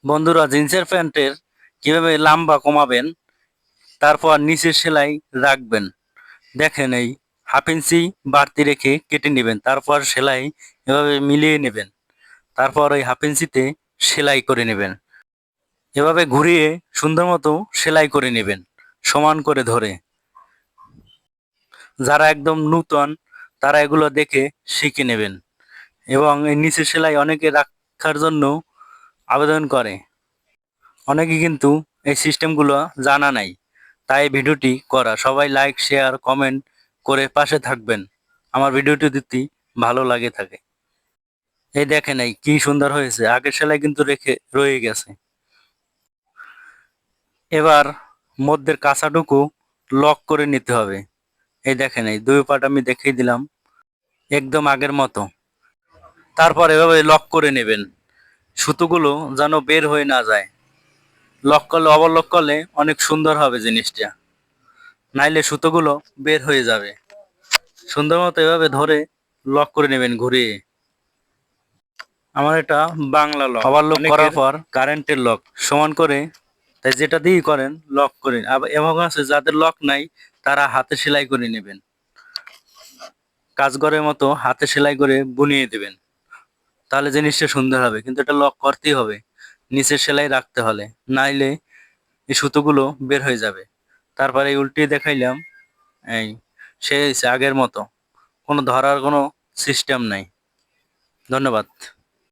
বন্ধুরা, জিন্সের প্যান্টের কিভাবে লম্বা কমাবেন, তারপর নিচের সেলাই রাখবেন। দেখেন, এই হাফ ইঞ্চি বাড়তি রেখে কেটে নেবেন, তারপর সেলাই এভাবে মিলিয়ে নেবেন, তারপর ওই হাফ ইঞ্চিতে সেলাই করে নেবেন। এভাবে ঘুরিয়ে সুন্দর মতো সেলাই করে নেবেন, সমান করে ধরে। যারা একদম নূতন তারা এগুলো দেখে শিখে নেবেন। এবং এই নিচের সেলাই অনেকে রাখার জন্য আবেদন করে, অনেকে কিন্তু এই সিস্টেমগুলো জানা নাই। তাই ভিডিওটি করা। সবাই লাইক, শেয়ার, কমেন্ট করে পাশে থাকবেন আমার ভিডিওটি যদি ভালো লাগে থাকে। এই দেখেন, এই কি সুন্দর হয়েছে, আগের সেলাই কিন্তু রেখে রয়ে গেছে। এবার মধ্যের কাঁচাটুকু লক করে নিতে হবে। এই দেখেন, এই দুই পাট আমি দেখিয়ে দিলাম একদম আগের মতো। তারপর এভাবে লক করে নেবেন, সুতোগুলো যেন বের হয়ে না যায়। লক করলে, ওভারলক করলে অনেক সুন্দর হবে জিনিসটা, নাইলে সুতোগুলো বের হয়ে যাবে। সুন্দর মতো এভাবে ধরে লক করে নেবেন ঘুরিয়ে। আমার এটা বাংলা লক। ওভারলক করার পর কারেন্টের লক সমান করে, তাই যেটা দিয়েই করেন লক করে। আবার এমন আছে যাদের লক নাই, তারা হাতে সেলাই করে নেবেন, কাজঘরের মতো হাতে সেলাই করে বুনিয়ে দেবেন, তাহলে জিনিসটা সুন্দর হবে। কিন্তু এটা লক করতেই হবে, নিচের সেলাই রাখতে হলে, নাইলে এই সুতোগুলো বের হয়ে যাবে। তারপরে এই উল্টিয়ে দেখাইলাম, এই সে আগের মতো, কোনো ধরার কোনো সিস্টেম নাই। ধন্যবাদ।